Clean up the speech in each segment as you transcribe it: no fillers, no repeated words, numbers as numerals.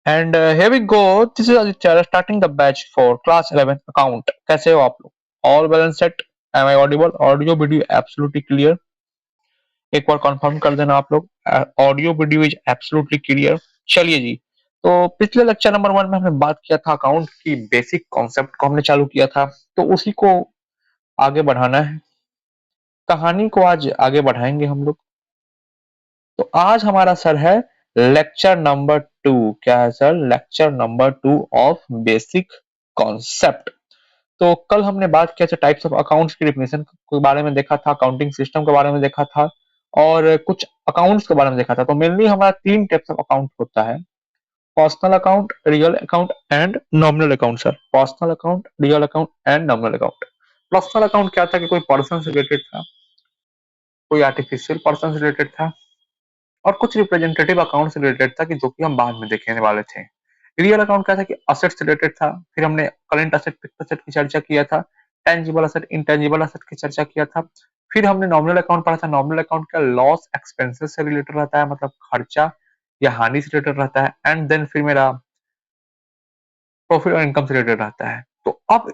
And here we go. This is Aditya starting the batch for class 11 account. कैसे हो आप लोग? All well and set. Am I audible? Audio video absolutely clear. एक बार confirm कर देना आप लोग. Audio video is absolutely clear. चलिए जी. तो पिछले लेक्चर नंबर 1 में हमने बात किया था अकाउंट की बेसिक कॉन्सेप्ट को हमने चालू किया था. तो उसी को आगे बढ़ाना है. कहानी को आज आगे बढ़ाएंगे हम लोग. तो आज हमारा सर है लेक्चर नंबर 2. क्या है sir? Lecture number 2 of basic concept. तो कल हमने बात किया था टाइप्स ऑफ अकाउंट्स की डेफिनेशन के बारे में देखा था, अकाउंटिंग सिस्टम के बारे में देखा था और कुछ अकाउंट्स के बारे में देखा था. तो मेनली हमारा 3 टाइप्स ऑफ अकाउंट होता है: personal account, real account and nominal account. Sir, personal account, real account and nominal account. Personal account क्या था कि कोई पर्सन से रिलेटेड था, कोई आर्टिफिशियल पर्सन से रिलेटेड था और कुछ रिप्रेजेंटेटिव अकाउंट से रिलेटेड था कि जो कि हम बाद में देखने वाले थे. रियल अकाउंट क्या था कि असेट से रिलेटेड था. फिर हमने करंट असेट, फिक्स्ड असेट की चर्चा किया था. टेंजिबल असेट, इंटेंजिबल असेट की चर्चा किया था. फिर हमने नॉमिनल अकाउंट पढ़ा था. नॉमिनल अकाउंट का लॉस एक्सपेंसेस से रिलेटेड रहता है, मतलब खर्चा या हानि से रिलेटेड रहता है. एंड देन फिर मेरा प्रॉफिट और इनकम से रिलेटेड रहता है. तो अब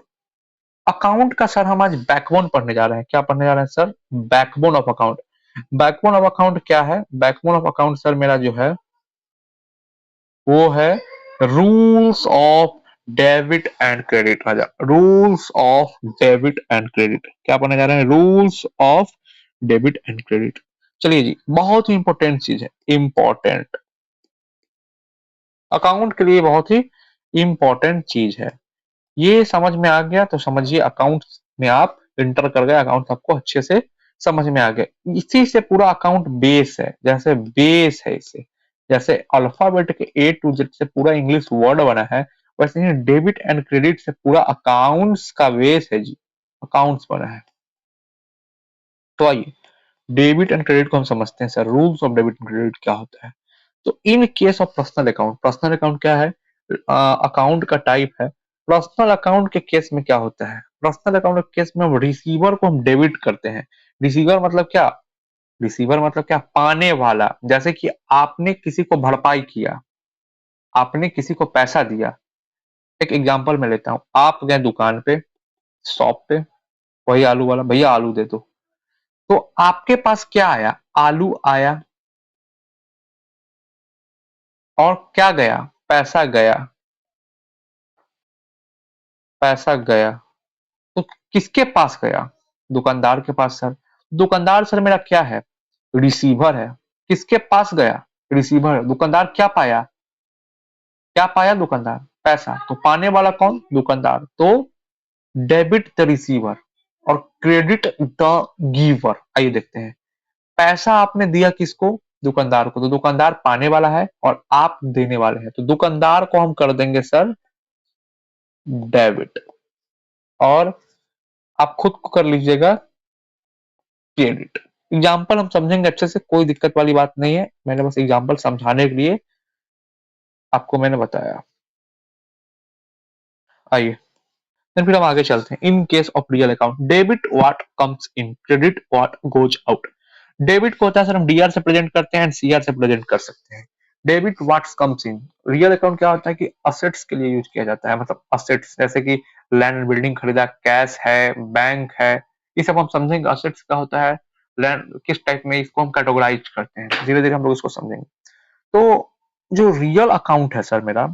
अकाउंट का सर हम आज बैकबोन पढ़ने जा रहे हैं. क्या पढ़ने जा रहे हैं sir? Backbone of account. Backbone of account क्या है? बैकबोन ऑफ अकाउंट सर मेरा जो है वो है rules of debit and credit. Raja, rules of debit and credit. क्या पढ़ने जा रहे हैं? Rules of debit and credit. चलिए जी, बहुत ही इंपॉर्टेंट चीज है. इंपॉर्टेंट, अकाउंट के लिए बहुत ही इंपॉर्टेंट चीज है. ये समझ में आ गया तो समझिए अकाउंट में आप इंटर कर गए, अकाउंट आपको अच्छे से समझ में आ गया. इसी से पूरा अकाउंट बेस है. जैसे बेस है इसे, जैसे अल्फाबेट के ए टू जेड से पूरा इंग्लिश वर्ड बना है, वैसे ही डेबिट एंड क्रेडिट से पूरा अकाउंट्स का बेस है जी. अकाउंट्स बना है. तो आइए डेबिट एंड क्रेडिट को हम समझते हैं. Sir, rules of debit and credit क्या होता है? तो in case of personal account, personal account क्या है? अकाउंट का टाइप है. पर्सनल अकाउंट के केस में क्या होता है? पर्सनल अकाउंट के केस में हम रिसीवर को हम डेबिट करते हैं. रिसीवर मतलब क्या? रिसीवर मतलब क्या? पाने वाला. जैसे कि आपने किसी को भरपाई किया, आपने किसी को पैसा दिया. एक एग्जांपल मैं लेता हूं. आप गए दुकान पे, शॉप पे, वही आलू वाला, भैया आलू दे दो. तो आपके पास क्या आया? आलू आया. और क्या गया? पैसा गया. पैसा गया. तो किसके पास गया? दुकानदार के पास सर. दुकानदार सर मेरा क्या है? रिसीवर है. किसके पास गया? रिसीवर. दुकानदार क्या पाया? क्या पाया दुकानदार? पैसा. तो पाने वाला कौन? दुकानदार. तो डेबिट द रिसीवर और क्रेडिट द गिवर. आइए देखते हैं. पैसा आपने दिया किसको? दुकानदार को. तो दुकानदार पाने वाला है और आप देने वाले हैं. तो दुकानदार को हम कर देंगे सर डेबिट और आप खुद को कर लीजिएगा क्रेडिट. एग्जाम्पल हम समझेंगे अच्छे से, कोई दिक्कत वाली बात नहीं है. मैंने बस एग्जाम्पल समझाने के लिए आपको मैंने बताया. आइए फिर हम आगे चलते हैं. In case of real account, debit what comes in, credit what goes out. Debit को होता है सर हम डीआर से प्रेजेंट करते हैं एंड सीआर से प्रेजेंट कर सकते हैं. Debit what comes in. Real account क्या होता है कि असेट्स के लिए यूज किया जाता है. मतलब असेट्स जैसे कि लैंड एंड बिल्डिंग खरीदा, कैश है, बैंक है, ये सब हम समझेंगे. असेट्स का होता है लैंड, किस टाइप में इसको हम कैटेगराइज करते हैं. धीरे धीरे हम लोग इसको समझेंगे. तो जो रियल अकाउंट है सर मेरा,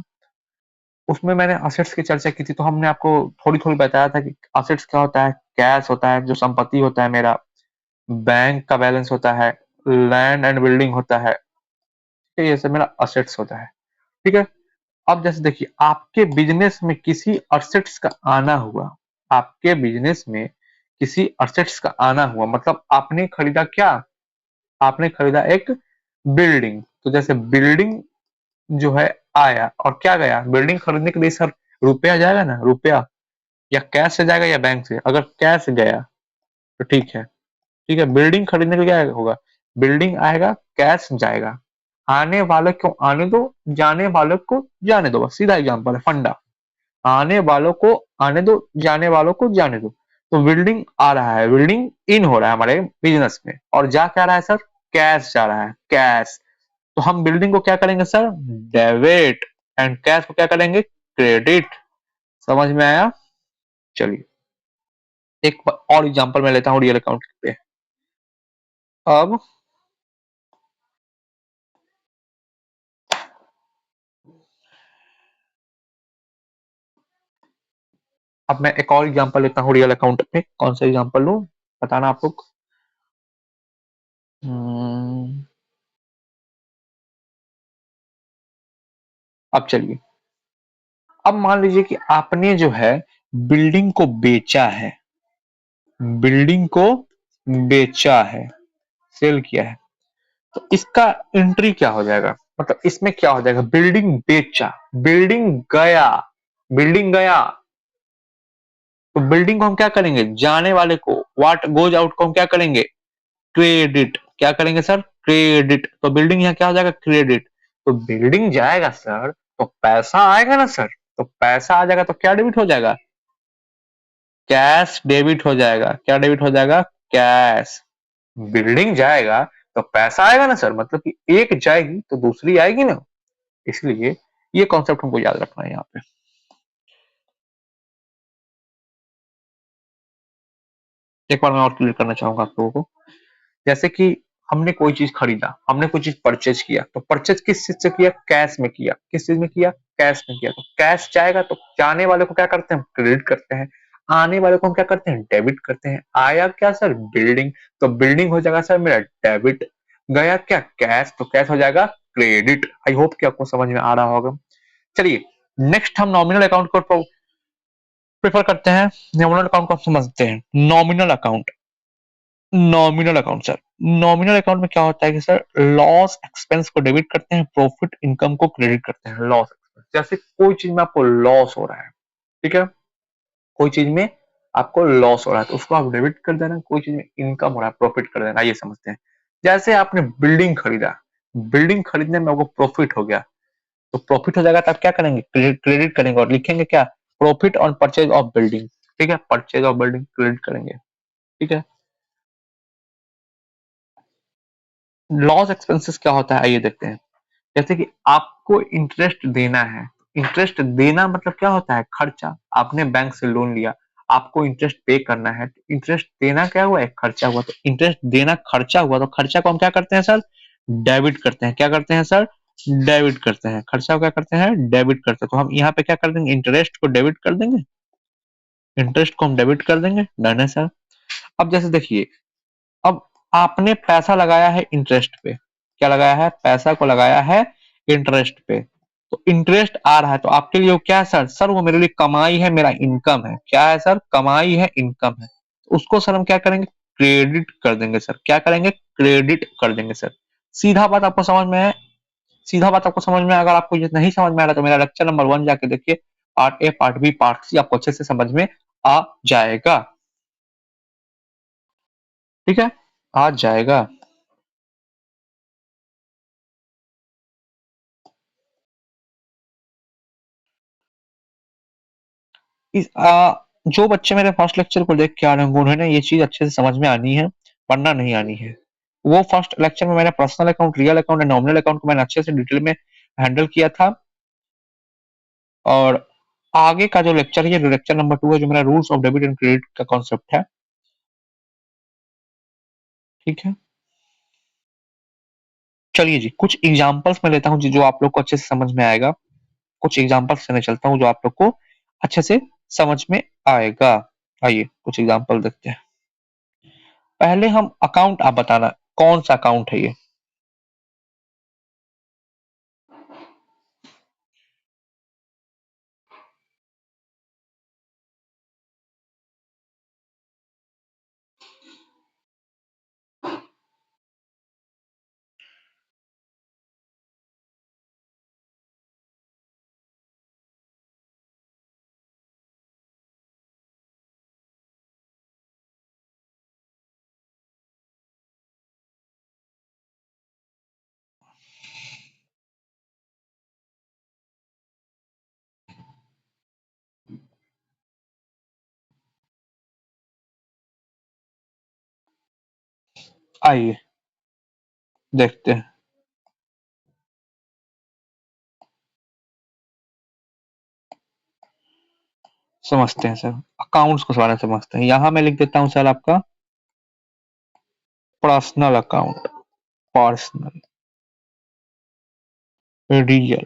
उसमें मैंने असेट्स की चर्चा की थी. तो हमने आपको थोड़ी थोड़ी बताया था कि असेट्स क्या होता है. कैश होता है जो संपत्ति होता है मेरा, बैंक का बैलेंस होता है, लैंड एंड बिल्डिंग होता है. ठीक है, ये सब मेरा असेट्स होता है. ठीक है. अब जैसे देखिए, आपके बिजनेस में किसी असेट्स का आना हुआ, आपके बिजनेस में किसी असेट्स का आना हुआ, मतलब आपने खरीदा क्या? आपने खरीदा एक बिल्डिंग. तो जैसे बिल्डिंग जो है आया और क्या गया? बिल्डिंग खरीदने के लिए सर रुपया जाएगा ना, रुपया. या कैश से जाएगा या बैंक से. अगर कैश गया तो ठीक है. ठीक है, बिल्डिंग खरीदने के लिए क्या होगा? बिल्डिंग आएगा, कैश जाएगा. आने वाले को आने दो, जाने वालों को जाने दो. बस सीधा एग्जांपल है, फंडा. आने वालों को आने दो, जाने वालों को जाने दो. तो बिल्डिंग आ रहा है, बिल्डिंग इन हो रहा है हमारे बिजनेस में और जा क्या रहा है सर? कैश जा रहा है, कैश. तो हम बिल्डिंग को क्या करेंगे सर? डेबिट एंड कैश को क्या करेंगे, क्रेडिट। समझ में आया? चलिए एक और एग्जांपल मैं लेता हूँ रियल अकाउंट पे। अब मैं एक और एग्जांपल लेता हूँ रियल अकाउंट पे। कौन सा एग्जांपल लूं, बताना आप लोग। हम्म, अब चलिए, अब मान लीजिए कि आपने जो है बिल्डिंग को बेचा है, बिल्डिंग को बेचा है, सेल किया है। तो इसका एंट्री क्या हो जाएगा, मतलब इसमें क्या हो जाएगा, बिल्डिंग बेचा, बिल्डिंग गया, बिल्डिंग गया। तो बिल्डिंग को हम क्या करेंगे, जाने वाले को, व्हाट गोज आउट को हम क्या करेंगे, क्रेडिट। क्या करेंगे सर, क्रेडिट। तो बिल्डिंग यहाँ क्या हो जाएगा, क्रेडिट। तो बिल्डिंग जाएगा सर तो पैसा आएगा ना सर, तो पैसा आ जाएगा तो क्या डेबिट हो जाएगा, कैश डेबिट हो जाएगा। क्या डेबिट हो जाएगा, कैश। बिल्डिंग जाएगा तो पैसा आएगा ना सर, मतलब कि एक जाएगी तो दूसरी आएगी ना, इसलिए ये कॉन्सेप्ट हमको याद रखना है यहाँ पे। एक बार मैं और क्लियर करना चाहूंगा आप लोगों को। जैसे कि हमने कोई चीज खरीदा, हमने कोई चीज परचेज किया, तो परचेज किस चीज से किया, कैश में किया। किस चीज में किया, कैश में किया। तो कैश जाएगा तो जाने वाले को क्या करते हैं, क्रेडिट करते हैं। आने वाले को हम क्या करते हैं, डेबिट करते हैं। आया क्या सर, बिल्डिंग। तो बिल्डिंग हो जाएगा सर मेरा डेबिट। गया क्या, कैश। तो कैश हो जाएगा क्रेडिट। आई होप कि आपको समझ में आ रहा होगा। चलिए नेक्स्ट हम नॉमिनल अकाउंट को प्रेफर करते हैं। नॉमिनल अकाउंट को समझते हैं। Nominal account, nominal account sir, nominal account में क्या होता है कि सर लॉस एक्सपेंस को डेबिट करते हैं, प्रॉफिट इनकम को क्रेडिट करते हैं। लॉस एक्सपेंस, जैसे कोई चीज में आपको लॉस हो रहा है, ठीक है, कोई चीज में आपको लॉस हो रहा है तो उसको आप डेबिट कर देना, कोई चीज में इनकम हो रहा है प्रॉफिट कर देना, ये समझते हैं। जैसे आपने बिल्डिंग खरीदा, बिल्डिंग खरीदने में आपको प्रॉफिट हो गया, तो प्रॉफिट हो जाएगा तो आप क्या करेंगे, क्रेडिट करेंगे और लिखेंगे क्या, profit on purchase of building. ठीक है, परचेज ऑफ बिल्डिंग क्रेडिट करेंगे। ठीक है, लॉस एक्सपेंसेस क्या होता है आइए देखते हैं। जैसे कि आपको इंटरेस्ट देना है, इंटरेस्ट देना मतलब क्या होता है, खर्चा। आपने बैंक से लोन लिया, आपको इंटरेस्ट पे करना है, इंटरेस्ट देना क्या हुआ, एक खर्चा हुआ। तो इंटरेस्ट देना खर्चा हुआ, तो खर्चा को हम क्या करते हैं सर, डेबिट करते हैं। क्या करते हैं सर, डेबिट करते हैं। खर्चा को क्या करते हैं, डेबिट करते हैं। तो हम यहाँ पे क्या कर देंगे, इंटरेस्ट को डेबिट कर देंगे, इंटरेस्ट को हम डेबिट कर देंगे। डन है सर। अब जैसे देखिए, अब आपने पैसा लगाया है इंटरेस्ट पे, क्या लगाया है, पैसा को लगाया है इंटरेस्ट पे। तो इंटरेस्ट आ रहा है तो आपके लिए वो क्या है सर, सर वो मेरे लिए कमाई है, मेरा इनकम है। क्या है सर, कमाई है, इनकम है। तो उसको सर हम क्या करेंगे, क्रेडिट कर देंगे सर। क्या करेंगे, क्रेडिट कर देंगे सर। सीधा बात आपको समझ में है, सीधा बात आपको समझ में है। अगर आपको ये नहीं समझ में आ रहा तो मेरा लेक्चर नंबर 1 जाके देखिए, part A, part B, part C, आपको अच्छे से समझ में आ जाएगा। ठीक है, आ जाएगा। जो बच्चे मेरे फर्स्ट लेक्चर को देख के आ रहे होंगे उन्हें ये चीज अच्छे से समझ में आनी है, वरना नहीं आनी है। वो फर्स्ट लेक्चर में मैंने personal account, real account, nominal account को मैंने अच्छे से डिटेल में हैंडल किया था। और आगे का जो लेक्चर है, ये लेक्चर नंबर 2 है, जो मेरा rules of debit and credit का कॉन्सेप्ट है। ठीक है, चलिए जी कुछ एग्जांपल्स मैं लेता हूँ जो आप लोग को अच्छे से समझ में आएगा। कुछ एग्जांपल्स लेने चलता हूँ जो आप लोग को अच्छे से समझ में आएगा। आइए कुछ एग्जांपल देखते हैं। पहले हम अकाउंट, आप बताना कौन सा अकाउंट है ये। आइए देखते हैं। समझते हैं सर, अकाउंट्स को सारा समझते हैं। यहाँ मैं लिख देता हूँ सर आपका personal account, personal, real,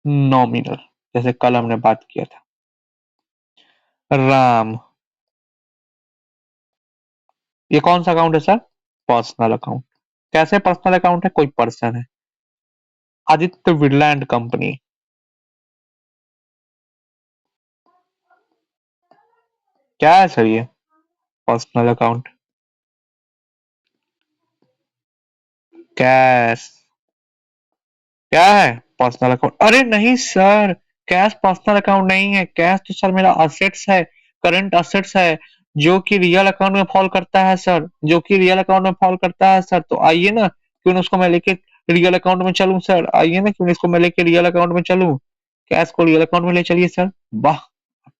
nominal, जैसे कल हमने बात किया था, राम, ये कौन सा अकाउंट है सर? Personal account. कैसे पर्सनल अकाउंट है? कोई पर्सन है, आदित्य बिरला एंड कंपनी, क्या है सर ये? पर्सनल अकाउंट, कैश, क्या है? Personal account. अरे नहीं सर, कैश पर्सनल अकाउंट नहीं है, कैश तो सर मेरा असेट्स है, करंट असेट्स है, जो कि रियल अकाउंट में फॉल करता है सर, जो कि रियल अकाउंट में फॉल करता है सर। तो आइए ना, क्यों ना उसको मैं लेके रियल अकाउंट में चलूं सर, आइए ना, क्यों ना इसको मैं लेके रियल अकाउंट में चलूं, कैश को रियल अकाउंट में ले चलिए सर। वाह,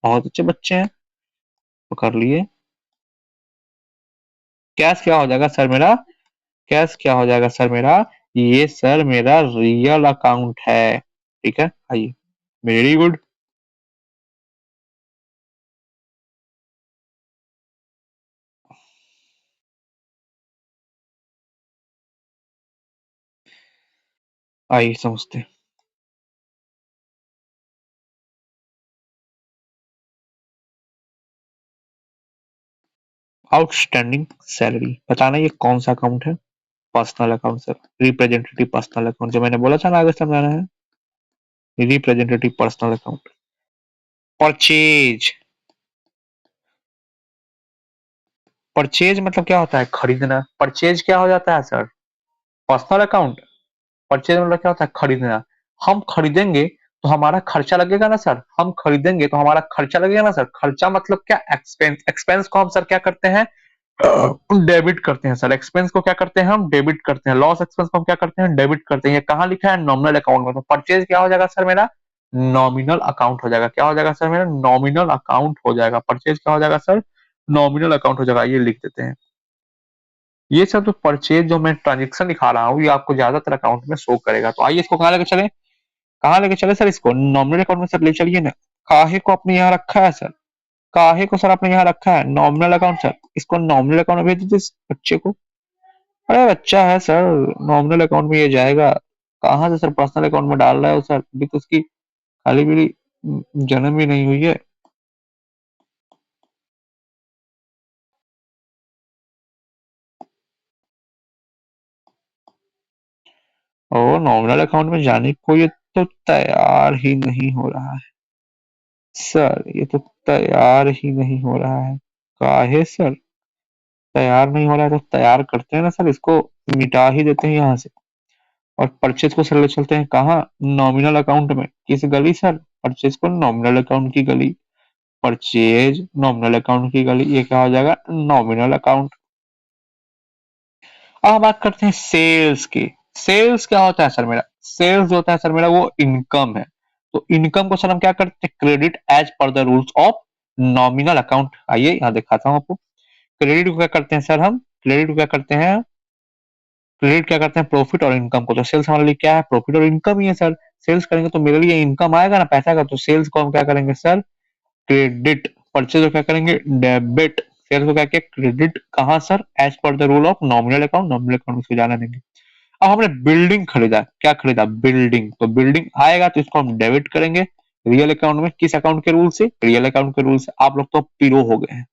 बहुत अच्छे बच्चे हैं, तो कर लिए। कैश क्या हो जाएगा सर मेरा? कैश क्या हो जाएगा सर मेरा? ये सर मेरा रियल अकाउंट है, ठीक है, आइए। Very good. आइए समझते हैं। आउटस्टैंडिंग सैलरी, बताना ये कौन सा अकाउंट है? Personal account sir, representative personal account, जो मैंने बोला था ना, आगे समझाना है, representative personal account. Purchase, purchase मतलब क्या होता है? खरीदना। परचेज क्या हो जाता है सर? Personal account. परचेज मतलब क्या होता है? खरीदना। हम खरीदेंगे तो हमारा खर्चा लगेगा ना सर, हम खरीदेंगे तो हमारा खर्चा लगेगा ना सर। खर्चा मतलब क्या? एक्सपेंस। एक्सपेंस को हम सर क्या करते हैं? डेबिट करते हैं सर। एक्सपेंस को क्या करते हैं? हम डेबिट करते हैं। लॉस एक्सपेंस को हम क्या करते हैं? डेबिट करते हैं। ये कहाँ लिखा है? नॉमिनल अकाउंट में। तो परचेज क्या हो जाएगा सर मेरा? नॉमिनल अकाउंट हो जाएगा। क्या हो जाएगा सर मेरा? नॉमिनल अकाउंट हो जाएगा। परचेज क्या हो जाएगा सर? नॉमिनल अकाउंट हो जाएगा। ये लिख देते हैं। ये सब जो परचेज जो मैं ट्रांजेक्शन दिखा रहा हूँ, ये आपको ज्यादातर अकाउंट में शो करेगा। तो आइए इसको कहाँ लेके चले? कहाँ लेके चले सर इसको? नॉमिनल अकाउंट में सर ले चलिए ना। काहे को आपने यहाँ रखा है सर? काहे को सर आपने यहाँ रखा है नॉमिनल अकाउंट सर? इसको नॉमिनल अकाउंट में भेज दीजिए इस बच्चे को। अरे बच्चा है सर, नॉमिनल अकाउंट में ये जाएगा। कहाँ से सर पर्सनल अकाउंट में डाल रहा है वो सर? अभी तो उसकी खाली पीली जन्म भी नहीं हुई है। और नॉमिनल अकाउंट में जाने को ये तो तैयार ही नहीं हो रहा है सर, ये तो तैयार ही नहीं हो रहा है। काहे सर तैयार नहीं हो रहा है? तो तैयार करते हैं ना सर, इसको मिटा ही देते हैं यहाँ से। और परचेज को सर ले चलते हैं कहाँ? नॉमिनल अकाउंट में। किस गली सर? परचेज को नॉमिनल अकाउंट की गली। परचेज नॉमिनल अकाउंट की गली, ये क्या हो जाएगा? Nominal account. अब बात करते हैं सेल्स की। सेल्स क्या होता है सर मेरा? सेल्स जो होता है सर मेरा, वो इनकम है। तो इनकम को सर हम क्या करते हैं? Credit as per the rules of nominal account. आइए यहाँ दिखाता हूँ आपको। क्रेडिट को क्या करते हैं सर हम? क्रेडिट को क्या करते हैं? क्रेडिट क्या करते हैं? प्रॉफिट और इनकम को। तो सेल्स हमारे लिए क्या है? प्रॉफिट और इनकम ही है सर। सेल्स करेंगे तो मेरे लिए इनकम आएगा ना, पैसा का। तो सेल्स को हम क्या करेंगे सर? क्रेडिट। परचेज को क्या करेंगे? डेबिट। सेल्स को क्या किया? क्रेडिट। कहाँ sir? As per the rule of nominal account. Nominal account उसको जाना देंगे। अब हमने बिल्डिंग खरीदा, क्या खरीदा? बिल्डिंग। तो बिल्डिंग आएगा तो इसको हम डेबिट करेंगे रियल अकाउंट में। किस अकाउंट के रूल से? रियल अकाउंट के रूल से। आप लोग तो पीरो हो गए हैं,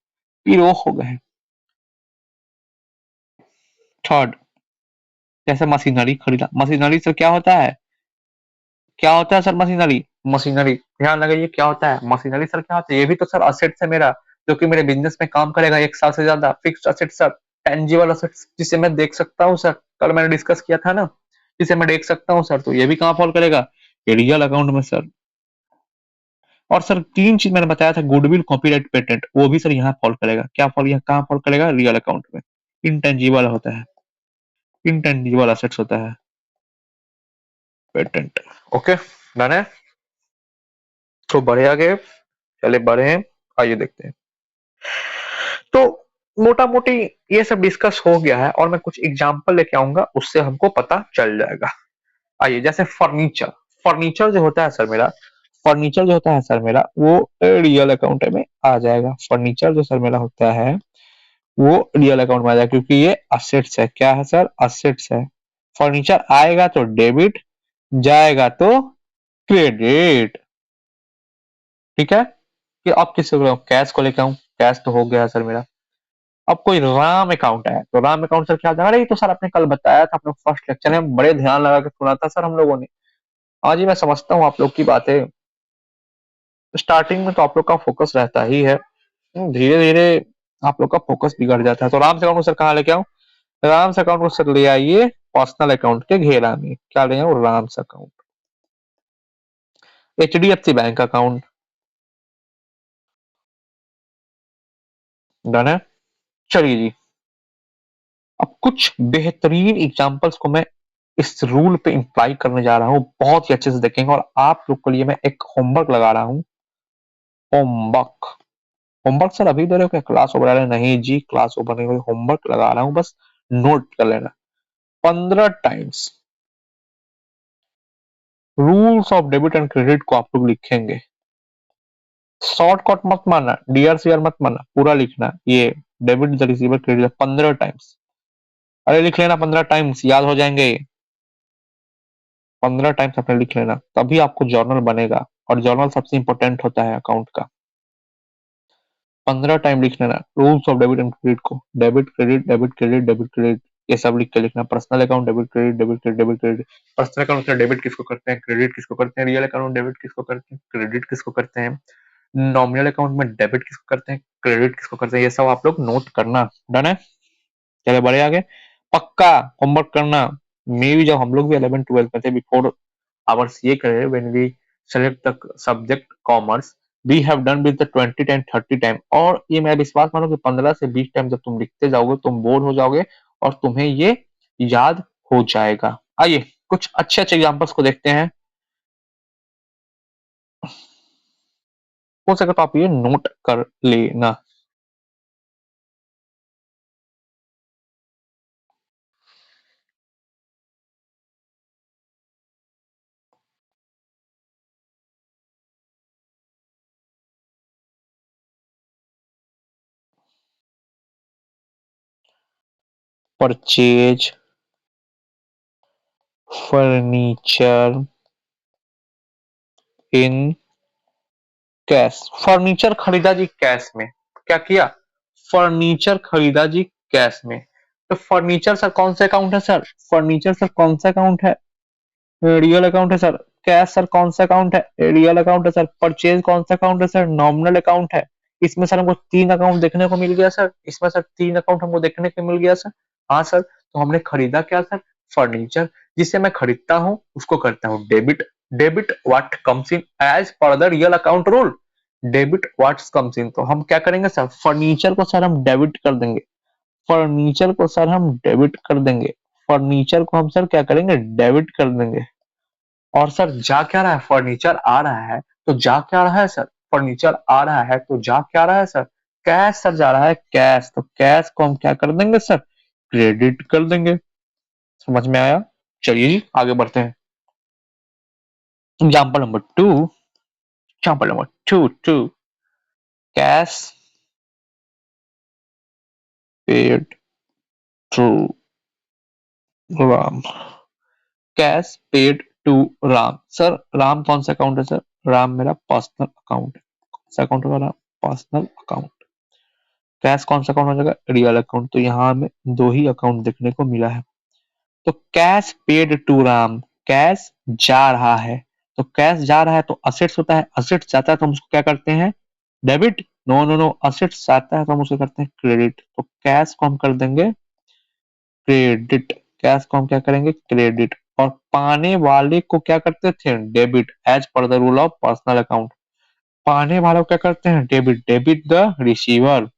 पीरो हो गए हैं। थर्ड, जैसे मशीनरी खरीदा। मशीनरी से क्या होता है? क्या होता है सर मशीनरी? मशीनरी, ध्यान लगाइए, क्या होता है मशीनरी सर? क्या होता है? ये भी तो सर असेट्स है मेरा, जो कि मेरे बिजनेस में काम करेगा 1 साल से ज्यादा। Fixed asset sir, tangible assets, जिसे मैं देख सकता हूँ सर। कल मैंने डिस्कस किया था ना, जिसे मैं देख सकता हूँ सर। तो ये भी कहाँ फॉल करेगा? ये रियल अकाउंट में सर। और सर 3 चीज मैंने बताया था, गुडविल, कॉपीराइट, पेटेंट, वो भी सर यहाँ फॉल करेगा। क्या फॉल, यहाँ कहाँ फॉल करेगा? रियल अकाउंट में। इंटेंजिबल होता है, इंटेंजिबल असेट्स होता है पेटेंट। ओके, डन है। तो बढ़े आगे, चले बढ़े हैं, आइए देखते हैं। तो मोटा मोटी ये सब डिस्कस हो गया है, और मैं कुछ एग्जांपल लेके आऊंगा, उससे हमको पता चल जाएगा। आइए, जैसे फर्नीचर। फर्नीचर जो होता है सर मेरा, फर्नीचर जो होता है सर मेरा वो रियल अकाउंट में आ जाएगा। फर्नीचर जो सर मेरा होता है वो रियल अकाउंट में आ जाएगा क्योंकि ये असेट्स है। क्या है सर? असेट्स है। फर्नीचर आएगा तो डेबिट, जाएगा तो क्रेडिट। ठीक है? कि अब किससे कैश को लेके आऊं? कैश तो हो गया सर मेरा। अब कोई राम अकाउंट है तो राम अकाउंट सर क्या होता है? अरे ये तो सर आपने कल बताया था अपने फर्स्ट लेक्चर में, बड़े ध्यान लगा के सुना था सर हम लोगों ने। हाँ जी, मैं समझता हूँ आप लोग की बातें। स्टार्टिंग में तो आप लोग का फोकस रहता ही है, धीरे धीरे आप लोग का फोकस बिगड़ जाता है। तो राम अकाउंट को सर कहाँ लेके आऊं? राम अकाउंट को सर ले आइए पर्सनल अकाउंट के घेरा में। क्या ले आऊं? Ram account. HDFC bank account. Done है। चलिए जी, अब कुछ बेहतरीन एग्जांपल्स को मैं इस रूल पे इंप्लाई करने जा रहा हूँ, बहुत ही अच्छे से देखेंगे। और आप लोग के लिए मैं एक होमवर्क लगा रहा हूँ। होमवर्क। होमवर्क सर अभी दे रहे हो क्या? Class over? नहीं जी, क्लास ओवर नहीं हुई, होमवर्क लगा रहा हूँ, बस नोट कर लेना। 15 times rules of debit and credit को आप लोग लिखेंगे। शॉर्टकट मत मानना, डियर सीआर मत मानना, पूरा लिखना। ये debit the receiver credit 15 times. अरे लिख लेना 15 टाइम्स, याद हो जाएंगे। 15 टाइम्स आपने लिख लेना, तभी आपको जर्नल बनेगा। और जर्नल सबसे इंपॉर्टेंट होता है अकाउंट का। 15 टाइम लिख लेना rules of debit and credit को। Debit credit, debit credit, debit credit, ये सब लिख के लिखना। Personal account debit credit, debit credit, debit credit. Personal account से डेबिट किसको करते हैं, क्रेडिट किसको करते हैं। रियल अकाउंट डेबिट किसको करते हैं, क्रेडिट किसको करते हैं। नॉमिनल अकाउंट में डेबिट किसको करते हैं, क्रेडिट किसको करते हैं। ये सब आप लोग नोट करना। डन है? चले बड़े आगे। पक्का होमवर्क करना। मे भी जब हम लोग भी 11th 12th में थे, before our CA career, when we select the subject commerce, we have done with the 20 time 30 time. और ये मैं विश्वास मानो कि 15 से 20 टाइम जब तुम लिखते जाओगे तुम बोर हो जाओगे और तुम्हें ये याद हो जाएगा। आइए कुछ अच्छे अच्छे एग्जांपल्स को देखते हैं। हो सके तो आप ये नोट कर लेना। Purchase furniture in cash. Furniture खरीदा जी कैश में। क्या किया? फर्नीचर खरीदा जी कैश में। तो फर्नीचर सर कौन सा अकाउंट है सर? फर्नीचर सर कौन सा अकाउंट है? रियल अकाउंट है सर। कैश सर कौन सा अकाउंट है? रियल अकाउंट है सर। परचेज कौन सा अकाउंट है सर? नॉमिनल अकाउंट है। इसमें सर हमको 3 अकाउंट देखने को मिल गया सर। इसमें सर 3 अकाउंट हमको देखने को मिल गया सर। हाँ सर, तो हमने खरीदा क्या सर? फर्नीचर। जिसे मैं खरीदता हूँ उसको करता हूँ debit. Debit what comes in as per the real account rule. Debit what comes in, तो हम क्या करेंगे सर? फर्नीचर को सर हम डेबिट कर देंगे। फर्नीचर को सर हम डेबिट कर देंगे। फर्नीचर को हम सर क्या करेंगे? डेबिट कर देंगे। और सर जा क्या रहा है? फर्नीचर आ रहा है तो जा क्या रहा है सर? फर्नीचर आ रहा है तो जा क्या रहा है सर? कैश सर जा रहा है, कैश। तो कैश को हम क्या कर देंगे सर? क्रेडिट कर देंगे। समझ में आया? चलिए जी आगे बढ़ते हैं। Example number 2। Example number 2 cash paid to Ram. Cash paid to Ram. Sir Ram कौन सा अकाउंट है सर? राम मेरा पर्सनल अकाउंट है। कौन सा अकाउंट होगा? Ram personal account. कैश कौन सा अकाउंट हो जाएगा? Real account. तो यहाँ हमें 2 ही अकाउंट देखने को मिला है। तो cash paid to Ram, cash जा रहा है। तो कैश जा रहा है तो असेट्स होता है, असेट्स जाता है तो हम उसको क्या करते हैं? Debit. No no no, assets जाता है तो हम उसको करते हैं क्रेडिट। तो कैश को हम कर देंगे क्रेडिट। कैश को हम क्या करेंगे? क्रेडिट। और पाने वाले को क्या करते थे? Debit, as per the rule of personal account. पाने वाले को क्या करते हैं? Debit. Debit the receiver.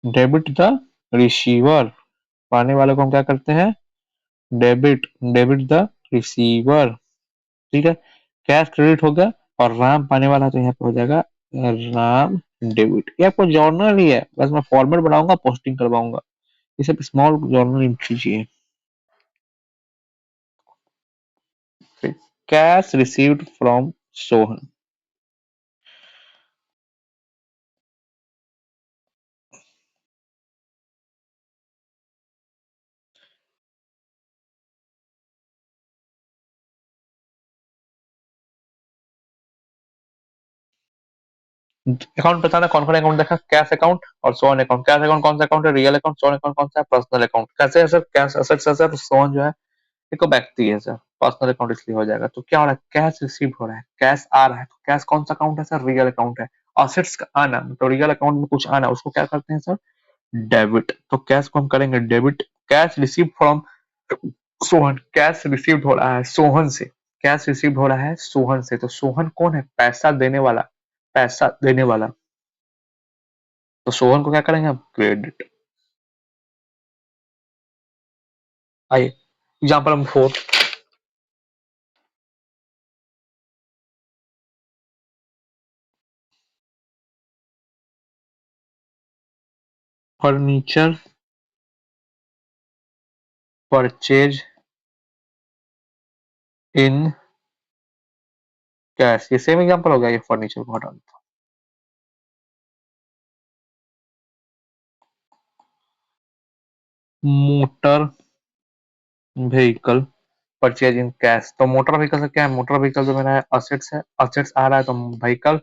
Debit the receiver. पाने वाले को हम क्या करते हैं? डेबिट। Debit the receiver. ठीक है? कैश क्रेडिट हो गया। और राम पाने वाला तो यहाँ पे हो जाएगा राम डेबिट। ये आपको जर्नल ही है, बस मैं फॉर्मेट बनाऊंगा, पोस्टिंग करवाऊंगा। ये सब स्मॉल जर्नल एंट्री चाहिए। Cash received from Sohan. Account बताना कौन कौन अकाउंट देखा, कैश अकाउंट और सोन अकाउंट। कैश अकाउंट कौन सा अकाउंट है, रियल अकाउंट। सोन अकाउंट कौन सा है, पर्सनल अकाउंट। कैसे है सर, कैश असेट्स है सर, सोन जो है एक व्यक्ति है सर, पर्सनल अकाउंट इसलिए हो जाएगा। तो क्या हो रहा है, कैश रिसीव हो रहा है, कैश आ रहा है, तो कैश कौन सा अकाउंट है सर, रियल अकाउंट है। असेट्स का आना तो रियल अकाउंट में कुछ आना उसको क्या करते हैं सर, डेबिट। तो कैश को हम करेंगे debit. Cash receive from Sohan, cash received हो रहा है सोहन से, कैश रिसीव्ड हो रहा है सोहन से। तो सोहन कौन है, पैसा देने वाला, पैसा देने वाला। तो सोहन को क्या करेंगे हम, क्रेडिट। आइए example number 4, furniture purchase in cash. ये सेम एग्जांपल हो गया, ये फर्नीचर को हटा दो। Motor vehicle purchase in cash. तो मोटर व्हीकल से क्या है, मोटर व्हीकल जो मेरा है असेट्स है, असेट्स आ रहा है तो व्हीकल,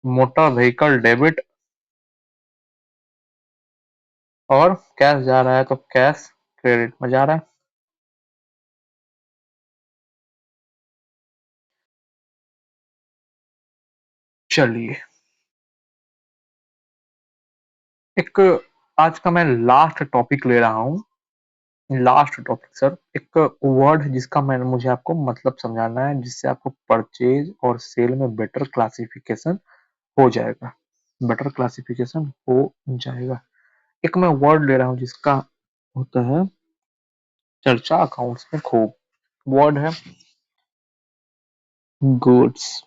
मोटर व्हीकल डेबिट, और कैश जा रहा है तो कैश क्रेडिट में जा रहा है। चलिए एक आज का मैं लास्ट टॉपिक ले रहा हूँ, लास्ट टॉपिक सर। एक वर्ड है जिसका मैं मुझे आपको मतलब समझाना है, जिससे आपको परचेज और सेल में बेटर क्लासिफिकेशन हो जाएगा, बेटर क्लासिफिकेशन हो जाएगा। एक मैं वर्ड ले रहा हूँ जिसका होता है चर्चा अकाउंट्स में खूब, वर्ड है गुड्स।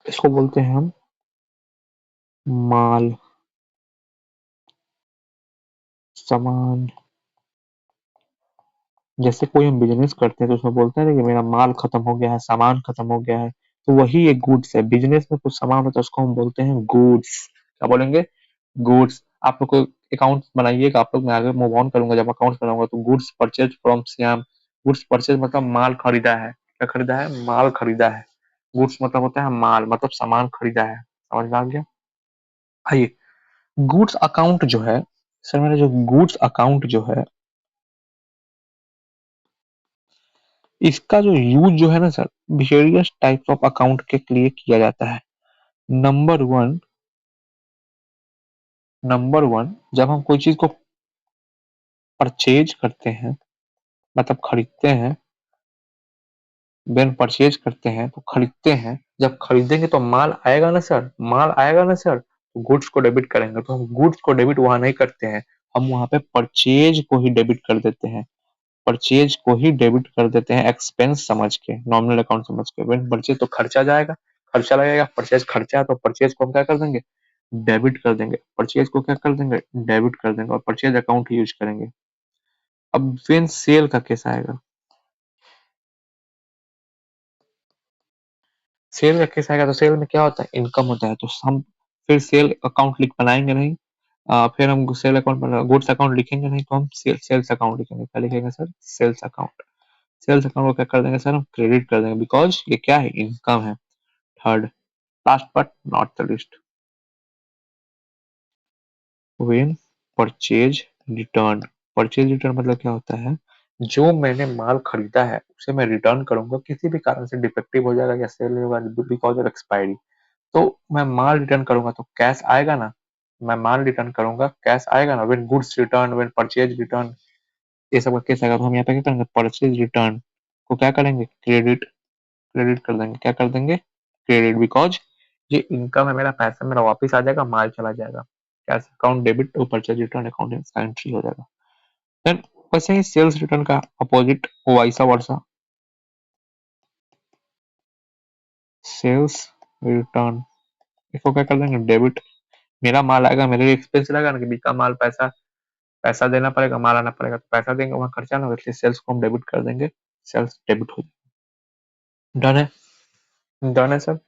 इसको बोलते हैं हम माल, सामान। जैसे कोई हम बिजनेस करते हैं तो उसमें बोलते हैं ना कि मेरा माल खत्म हो गया है, सामान खत्म हो गया है, तो वही एक गुड्स है। बिजनेस में कुछ सामान होता है उसको हम बोलते हैं गुड्स। क्या बोलेंगे, गुड्स। आप लोग को अकाउंट बनाइएगा, आप लोग मैं आगे मूव ऑन करूंगा जब अकाउंट बनाऊंगा। तो goods purchase from Shyam, goods purchase मतलब माल खरीदा है। क्या खरीदा है, माल खरीदा है। गुड्स मतलब होता है माल, मतलब सामान खरीदा है। समझ में आ गया। आइए गुड्स अकाउंट जो है सर, मेरा जो गुड्स अकाउंट जो है, इसका जो यूज जो है ना sir, various types of account के लिए किया जाता है। नंबर वन, नंबर वन, जब हम कोई चीज को परचेज करते हैं, मतलब खरीदते हैं, वेन परचेज करते हैं तो खरीदते हैं, जब खरीदेंगे तो माल आएगा ना सर, माल आएगा ना सर, तो गुड्स को डेबिट करेंगे। तो हम गुड्स को डेबिट वहां नहीं करते हैं, हम वहां पे परचेज को ही डेबिट कर देते हैं, परचेज को ही डेबिट कर देते हैं, एक्सपेंस समझ के, नॉमिनल अकाउंट समझ के। वेन परचेज तो खर्चा जाएगा, खर्चा लगेगा, परचेज खर्चा है तो परचेज को हम क्या कर देंगे, डेबिट कर देंगे। परचेज को क्या कर देंगे, डेबिट कर देंगे, और परचेज अकाउंट ही यूज करेंगे। अब वेन सेल का केस आएगा, सेल का केस आएगा तो सेल में क्या होता है, इनकम होता है। तो हम फिर सेल अकाउंट लिख बनाएंगे नहीं, फिर हम सेल अकाउंट, गुड्स अकाउंट लिखेंगे नहीं, तो हम सेल्स अकाउंट लिखेंगे। क्या लिखेंगे sir, sales account. Sales account को क्या कर देंगे सर, हम क्रेडिट कर देंगे, बिकॉज ये क्या है, इनकम है। Third, last but not the list, when purchase return. Purchase return मतलब क्या होता है, जो मैंने माल खरीदा है उसे मैं रिटर्न करूंगा, किसी भी कारण से डिफेक्टिव हो जाएगा या सेल नहीं होगा बिकॉज ऑफ एक्सपायरी, तो मैं माल रिटर्न करूंगा तो कैश आएगा ना, मैं माल रिटर्न करूंगा कैश आएगा ना। When goods return, when purchase return, ये सब का केस आएगा। तो हम यहाँ पे क्या करेंगे, परचेज रिटर्न को क्या करेंगे, क्रेडिट, क्रेडिट कर देंगे। क्या कर देंगे, क्रेडिट, बिकॉज ये इनकम है, मेरा पैसा मेरा वापस आ जाएगा, माल चला जाएगा। कैश अकाउंट डेबिट तो परचेज रिटर्न अकाउंट इसका एंट्री हो जाएगा। देन वैसे ही सेल्स रिटर्न का अपोजिट वाइसा वर्सा, सेल्स रिटर्न, इसको क्या कर देंगे, डेबिट। मेरा माल आएगा, मेरे लिए एक्सपेंस रहेगा ना कि बिका माल, पैसा, पैसा देना पड़ेगा, माल आना पड़ेगा, तो पैसा देंगे वहां खर्चा ना हो, इसलिए सेल्स को हम डेबिट कर देंगे। सेल्स डेबिट हो जाए। डन है, डन है सर।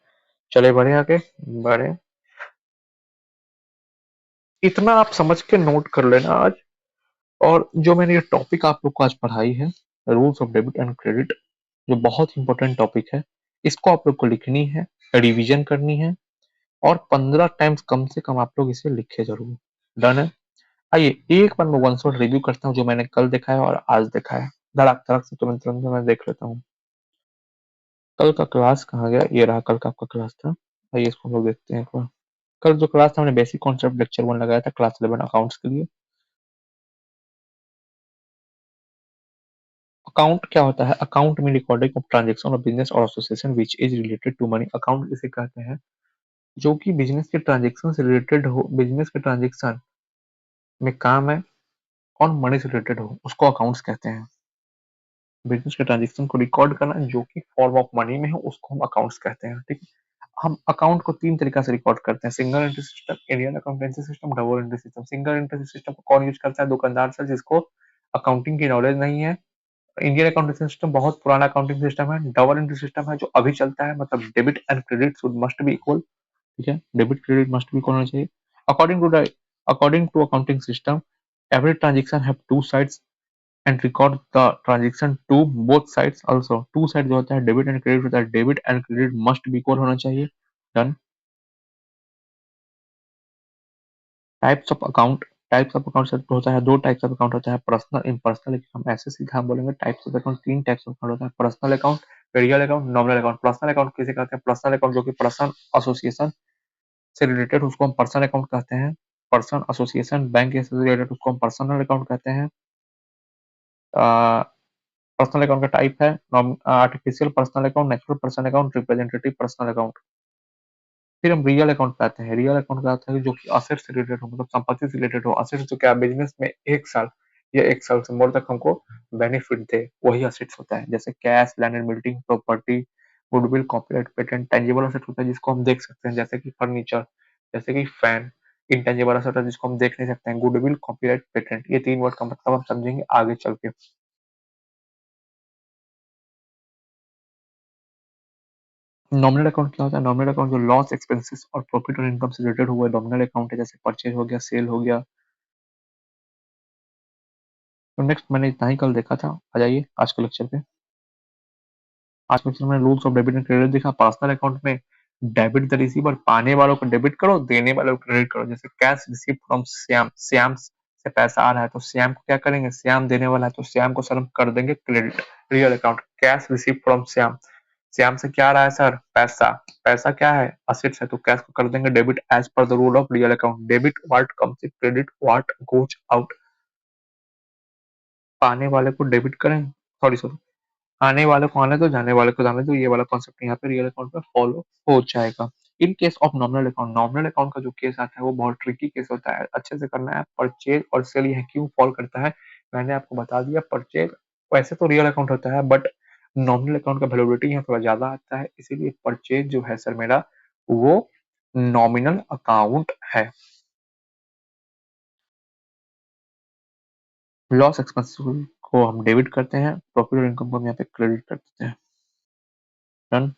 चले बढ़े आगे, बढ़े। इतना आप समझ के नोट कर लेना आज। और जो मैंने ये टॉपिक आप लोग को आज पढ़ाई है, rules of debit and credit, जो बहुत इंपॉर्टेंट टॉपिक है, इसको आप लोग को लिखनी है, रिवीजन करनी है, और 15 टाइम्स कम से कम आप लोग इसे लिखे जरूर। डन है। आइए एक बार मैं वन शॉट रिव्यू करता हूँ जो मैंने कल देखा है और आज देखा है, धड़ाक धड़ाक से तुरंत मैं देख लेता हूँ। कल का क्लास कहाँ गया, ये रहा कल का आपका क्लास था। आइए इसको हम लोग देखते हैं एक बार। कल जो क्लास था हमने बेसिक कॉन्सेप्ट लेक्चर 1 लगाया था क्लास 11 अकाउंट्स के लिए। अकाउंट क्या होता है? अकाउंट में recording of transaction of business और association which is related to money. Account किसे कहते हैं? जो कि बिजनेस के ट्रांजैक्शन से रिलेटेड हो, बिजनेस के ट्रांजैक्शन में काम है और मनी से रिलेटेड हो, उसको अकाउंट्स कहते हैं। बिजनेस के ट्रांजैक्शन को रिकॉर्ड करना जो कि फॉर्म ऑफ मनी में हो, उसको हम अकाउंट्स कहते हैं। ठीक है। हम अकाउंट को 3 तरीका से रिकॉर्ड करते हैं: single entry system, Indian accountancy system, double entry system. Single entry system को कौन यूज करता है? दुकानदार सर, जिसको अकाउंटिंग की नॉलेज नहीं है। इंडियन अकाउंटिंग सिस्टम बहुत पुराना अकाउंटिंग सिस्टम है। डबल एंट्री सिस्टम है जो अभी चलता है, मतलब debit and credit should must be equal. ठीक है, debit credit must be equal होना चाहिए। According to according to accounting system, every transaction have two sides and record the transaction to both sides also. Two side जो होता है debit and credit होता है, debit and credit must be equal होना चाहिए। Done. Types of account, types of account होता है, दो टाइप्स ऑफ अकाउंट होता है, पर्सनल, इम्पर्सनल। हम ऐसे सीधा हम बोलेंगे types of account, 3 types of account होता है: personal account, real account, nominal account. Personal account किसे कहते हैं? पर्सनल अकाउंट जो कि पर्सन एसोसिएशन से रिलेटेड, उसको हम पर्सनल अकाउंट कहते हैं। पर्सन एसोसिएशन बैंक से रिलेटेड, उसको हम पर्सनल अकाउंट कहते हैं। पर्सनल अकाउंट का टाइप है artificial personal account, natural personal account, representative personal account. फिर हम रियल अकाउंट पे आते हैं। रियल अकाउंट का आता है जो कि असेट से रिलेटेड हो, मतलब संपत्ति से रिलेटेड हो। असेट जो क्या बिजनेस में 1 साल या 1 साल से मोर तक हमको बेनिफिट दे, वही असेट्स होता है। जैसे cash, land and building, property, goodwill, copyright, patent. Tangible asset होता है जिसको हम देख सकते हैं, जैसे कि फर्नीचर, जैसे कि फैन। इंटेंजिबल असेट है जिसको हम देख नहीं सकते हैं, गुडविल, कॉपीराइट, पेटेंट। ये 3 वर्ड का मतलब हम समझेंगे आगे चल के। नॉमिनल अकाउंट क्या होता है? नॉमिनल अकाउंट जो लॉस, एक्सपेंसेस और प्रॉफिट और इनकम से रिलेटेड हुआ नॉमिनल अकाउंट है। जैसे परचेज हो गया, सेल हो गया। तो नेक्स्ट मैंने इतना ही कल देखा था। आ जाइए आज के लेक्चर पे। आज के लेक्चर में rules of debit and credit देखा। पर्सनल अकाउंट में डेबिट द रिसीवर, पाने वालों को डेबिट करो, देने वालों को क्रेडिट करो। जैसे cash receive from Shyam, Shyam से पैसा आ रहा है तो श्याम को क्या करेंगे? श्याम देने वाला है तो श्याम को सर हम कर देंगे credit. Real account, cash receive from Shyam, Shyam से क्या आ रहा है सर? पैसा। पैसा क्या है? असेट्स है तो कैश को कर देंगे debit as per the rule of real account. Debit what comes in, credit what goes out. पाने वाले को डेबिट करें, सॉरी सॉरी, आने वाले को आने दो, जाने वाले को जाने दो। ये वाला कॉन्सेप्ट यहाँ पे रियल अकाउंट में फॉलो हो जाएगा। In case of nominal account, nominal account का जो केस आता है वो बहुत ट्रिकी केस होता है, अच्छे से करना है। परचेज और सेल ये क्यों फॉल करता है मैंने आपको बता दिया। परचेज वैसे तो रियल अकाउंट होता है, बट नॉमिनल अकाउंट का वैल्यूबिलिटी यहाँ थोड़ा ज्यादा आता है, इसीलिए परचेज जो है सर मेरा वो नॉमिनल अकाउंट है। लॉस एक्सपेंस को हम डेबिट करते हैं, प्रॉफिट और इनकम को हम यहाँ पे क्रेडिट कर देते हैं। डन।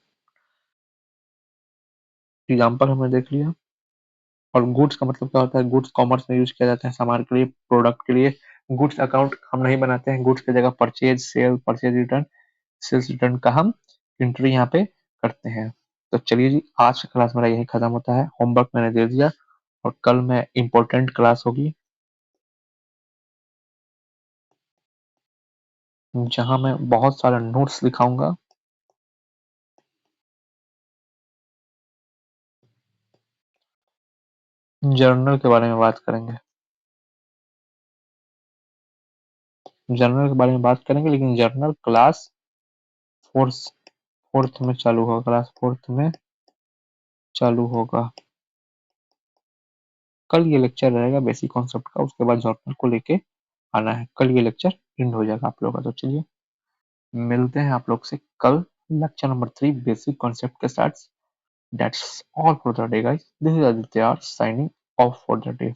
एग्जाम्पल हमने देख लिया। और गुड्स का मतलब क्या होता है? गुड्स कॉमर्स में यूज किया जाता है, सामान के लिए, प्रोडक्ट के लिए। गुड्स अकाउंट हम नहीं बनाते हैं, गुड्स की जगह purchase, sale, purchase return, sales return का हम एंट्री यहाँ पे करते हैं। तो चलिए जी, आज का क्लास मेरा यही खत्म होता है। होमवर्क मैंने दे दिया और कल मैं इम्पोर्टेंट क्लास होगी जहां मैं बहुत सारा नोट्स दिखाऊंगा। जर्नल के बारे में बात करेंगे, जर्नल के बारे में बात करेंगे, लेकिन जर्नल क्लास फोर्थ फोर्थ में चालू होगा, क्लास फोर्थ में चालू होगा। कल ये लेक्चर रहेगा बेसिक कॉन्सेप्ट का, उसके बाद जर्नल को लेके आना है। कल ये लेक्चर एंड हो जाएगा आप लोगों का। तो चलिए मिलते हैं आप लोग से कल लेक्चर नंबर 3 बेसिक कॉन्सेप्ट के साथ। That's all for the day guys, this is Aditya signing off for the day।